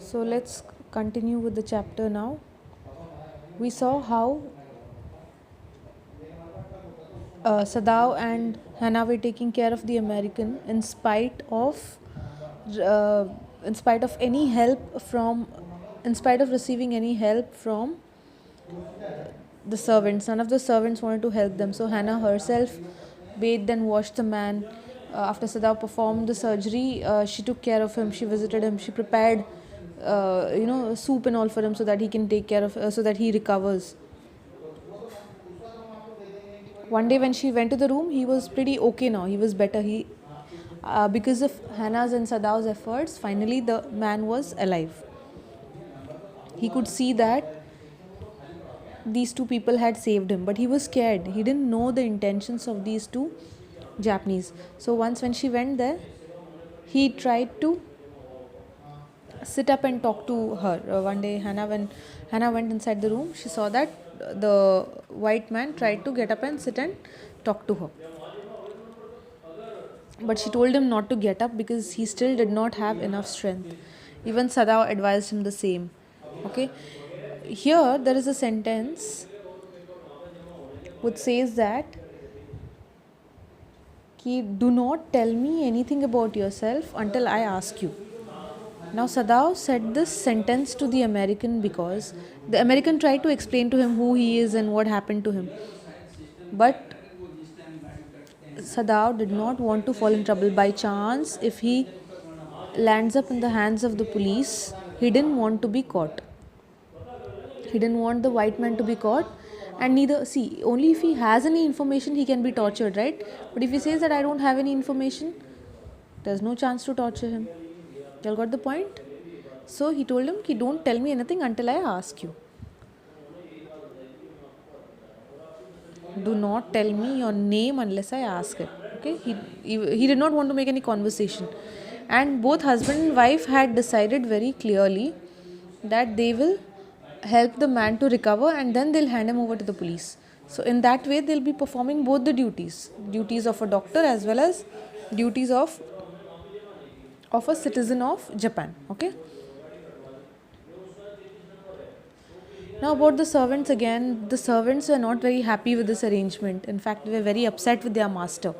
So let's continue with the chapter now. We saw how Sadao and Hannah were taking care of the American uh, in spite of any help from, in spite of receiving any help from the servants. None of the servants wanted to help them. So Hannah herself bathed and washed the man. After Sadao performed the surgery, she took care of him. She visited him. She prepared, soup and all for him so that he can take care of, so that he recovers. One day when she went to the room, he was pretty okay now. He was better. Because of Hannah's and Sadao's efforts, finally the man was alive. He could see that these two people had saved him, but he was scared. He didn't know the intentions of these two Japanese. So once when she went there, he tried to sit up and talk to her. One day, when Hannah went inside the room, she saw that the white man tried to get up and sit and talk to her. But she told him not to get up because he still did not have enough strength. Even Sadao advised him the same. Okay. Here there is a sentence which says that do not tell me anything about yourself until I ask you. Now Sadao said this sentence to the American because the American tried to explain to him who he is and what happened to him. But Sadao did not want to fall in trouble. By chance, if he lands up in the hands of the police, he didn't want to be caught. He didn't want the white man to be caught, and neither, see, only if he has any information he can be tortured, right? But if he says that I don't have any information, there's no chance to torture him. You all got the point? So he told him, don't tell me anything until I ask you. Do not tell me your name unless I ask it. Okay? He did not want to make any conversation. And both husband and wife had decided very clearly that they will help the man to recover and then they'll hand him over to the police. So in that way they'll be performing both the duties of a doctor as well as duties of a citizen of Japan. Okay. Now about the servants again, the servants were not very happy with this arrangement. In fact, they were very upset with their master.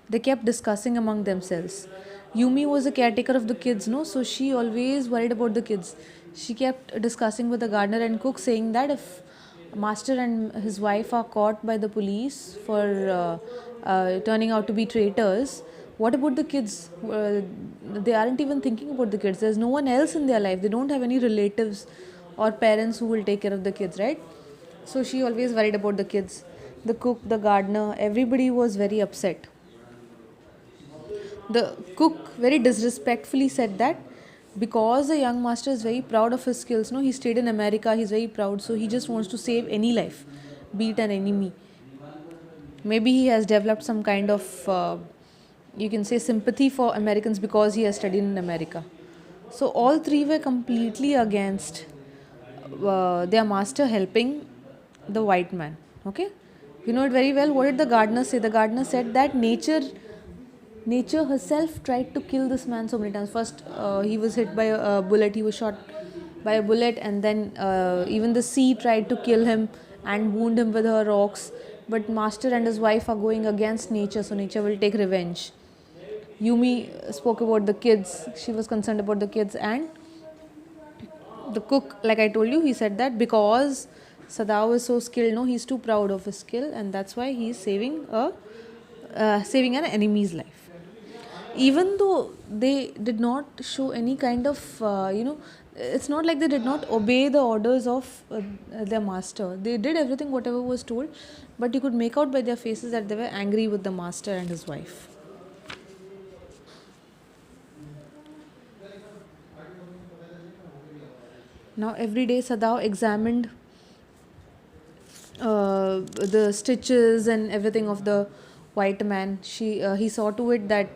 They kept discussing among themselves. Yumi was the caretaker of the kids, no? So she always worried about the kids. She kept discussing with the gardener and cook, saying that if master and his wife are caught by the police for turning out to be traitors, what about the kids? They aren't even thinking about the kids. There's no one else in their life. They don't have any relatives or parents who will take care of the kids, right? So she always worried about the kids. The cook, the gardener, everybody was very upset. The cook very disrespectfully said that because the young master is very proud of his skills, no, he stayed in America, he's very proud, so he just wants to save any life, be it an enemy. Maybe he has developed some kind of, you can say, sympathy for Americans because he has studied in America. So all three were completely against their master helping the white man. Okay, you know it very well. What did the gardener say? The gardener said that nature herself tried to kill this man so many times. First he was hit by a bullet, he was shot by a bullet, and then even the sea tried to kill him and wound him with her rocks. But master and his wife are going against nature, so nature will take revenge. Yumi spoke about the kids. She was concerned about the kids. And the cook, like I told you, he said that because Sadao is so skilled, no, he's too proud of his skill, and that's why he's saving an enemy's life. Even though they did not show any kind of, it's not like they did not obey the orders of their master. They did everything whatever was told, but you could make out by their faces that they were angry with the master and his wife. Now every day Sadao examined the stitches and everything of the white man. He saw to it that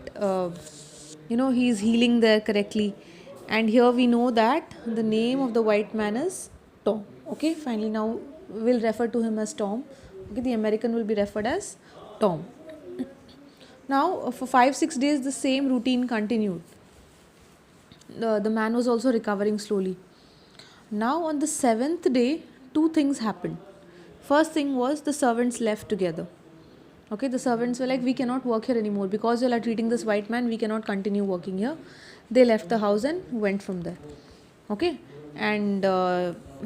he is healing there correctly. And here we know that the name of the white man is Tom. Okay, finally now we'll refer to him as Tom. Okay, the American will be referred as Tom. Now for 5-6 days the same routine continued. The man was also recovering slowly. Now, on the seventh day, two things happened. First thing was the servants left together. Okay, the servants were like, we cannot work here anymore because you are treating this white man, we cannot continue working here. They left the house and went from there. Okay, and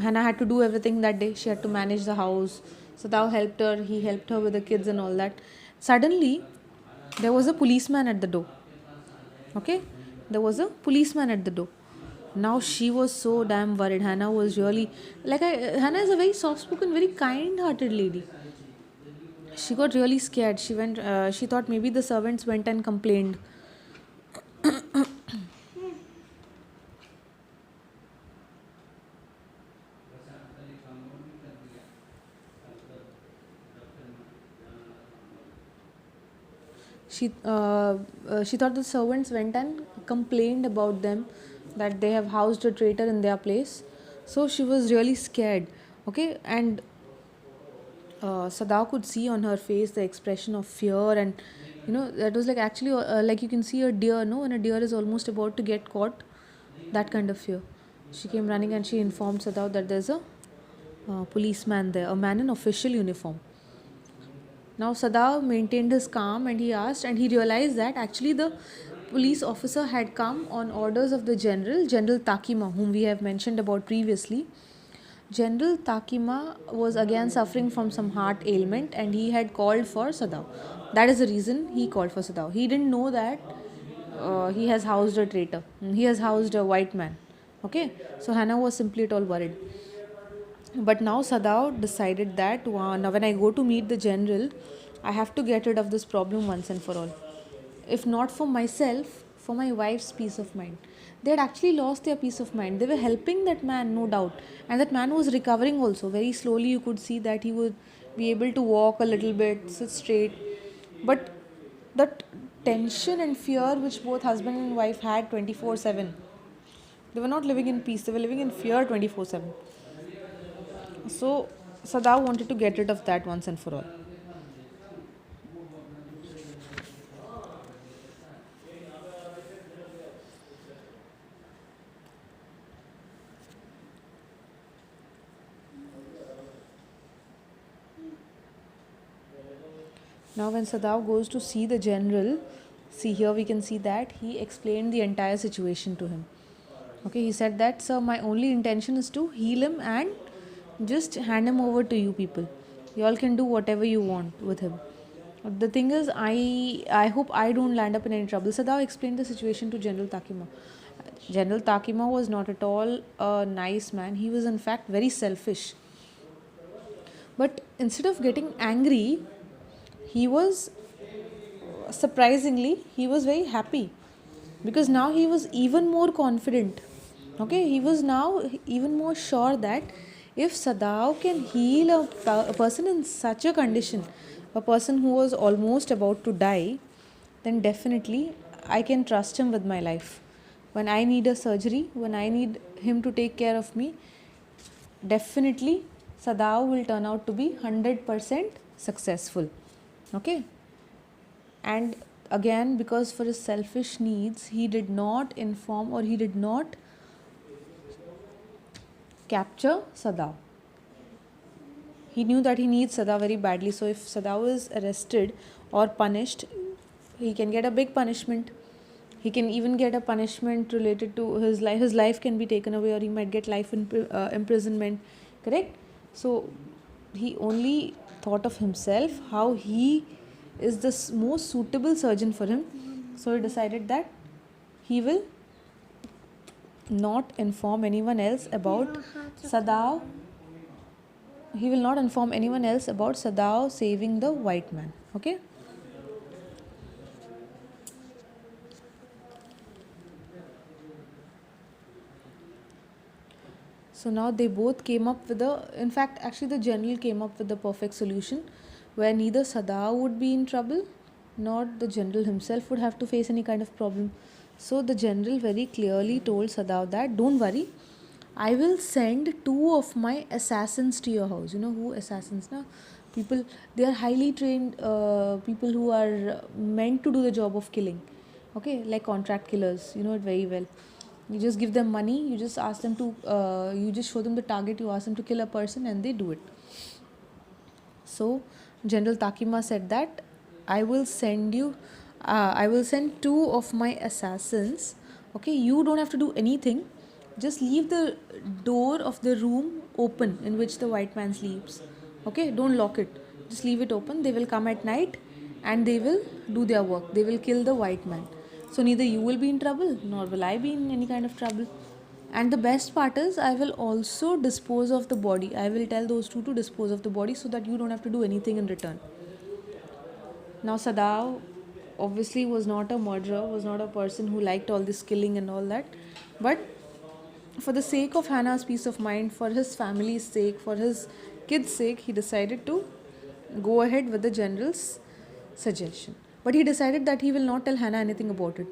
Hannah had to do everything that day. She had to manage the house. So Thou helped her, he helped her with the kids and all that. Suddenly, there was a policeman at the door. Okay, there was a policeman at the door. Now she was so damn worried. Hannah was really Hannah is a very soft-spoken, very kind-hearted lady. She got really scared. She went. She thought maybe the servants went and complained. She thought the servants went and complained about them that they have housed a traitor in their place. So she was really scared. Okay, and Sada could see on her face the expression of fear, and that was like actually like you can see a deer. No, when a deer is almost about to get caught, that kind of fear. She came running and she informed Sada that there's a policeman there, a man in official uniform. Now Sada maintained his calm and he asked, and he realized that actually the police officer had come on orders of the General Takima, whom we have mentioned about previously. General Takima was again suffering from some heart ailment and he had called for Sadao. That is the reason he called for Sadao. He didn't know that he has housed a traitor. He has housed a white man. Okay, so Hannah was simply at all worried. But now Sadao decided that now when I go to meet the general, I have to get rid of this problem once and for all. If not for myself, for my wife's peace of mind. They had actually lost their peace of mind. They were helping that man, no doubt. And that man was recovering also. Very slowly, you could see that he would be able to walk a little bit, sit straight. But that tension and fear which both husband and wife had 24/7, they were not living in peace, they were living in fear 24/7. So Sada wanted to get rid of that once and for all. Now, when Sadao goes to see the general, see here we can see that he explained the entire situation to him. Okay, he said that, sir, my only intention is to heal him and just hand him over to you people. You all can do whatever you want with him. The thing is, I hope I don't land up in any trouble. Sadao explained the situation to General Takima. General Takima was not at all a nice man. He was in fact very selfish. But instead of getting angry, he was surprisingly he was very happy because now he was even more confident. Okay, he was now even more sure that if Sadao can heal a person in such a condition, a person who was almost about to die, then definitely I can trust him with my life. When I need a surgery, when I need him to take care of me, definitely Sadao will turn out to be 100% successful. Okay, and again, because for his selfish needs, he did not inform or he did not capture Sadao. He knew that he needs Sada very badly, so if Sadao is arrested or punished, he can get a big punishment. He can even get a punishment related to his life. His life can be taken away, or he might get life imprisonment. Correct? So he only thought of himself, how he is the most suitable surgeon for him. So he decided that he will not inform anyone else about Sadao. He will not inform anyone else about Sadao saving the white man. Okay? So now they both came up with in fact, actually, the general came up with the perfect solution where neither Sadao would be in trouble nor the general himself would have to face any kind of problem. So the general very clearly told Sadao that, don't worry, I will send two of my assassins to your house. You know who assassins now? People, they are highly trained people who are meant to do the job of killing. Okay, like contract killers, you know it very well. You just give them money, you just ask them to, you just show them the target, you ask them to kill a person, and they do it. So General Takima said that I will send you, I will send 2 of my assassins. Okay, you don't have to do anything. Just leave the door of the room open in which the white man sleeps. Okay, don't lock it. Just leave it open. They will come at night and they will do their work. They will kill the white man. So neither you will be in trouble nor will I be in any kind of trouble. And the best part is, I will also dispose of the body. I will tell those 2 to dispose of the body so that you don't have to do anything in return. Now, Sadao obviously was not a murderer, was not a person who liked all this killing and all that. But for the sake of Hannah's peace of mind, for his family's sake, for his kids' sake, he decided to go ahead with the general's suggestion. But he decided that he will not tell Hannah anything about it,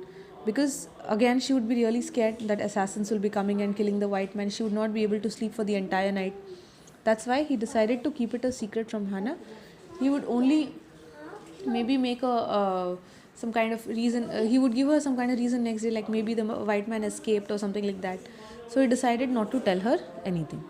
because again she would be really scared that assassins will be coming and killing the white man. She would not be able to sleep for the entire night. That's why he decided to keep it a secret from Hannah. He would only maybe make a some kind of reason, he would give her some kind of reason next day, like maybe the white man escaped or something like that. So he decided not to tell her anything.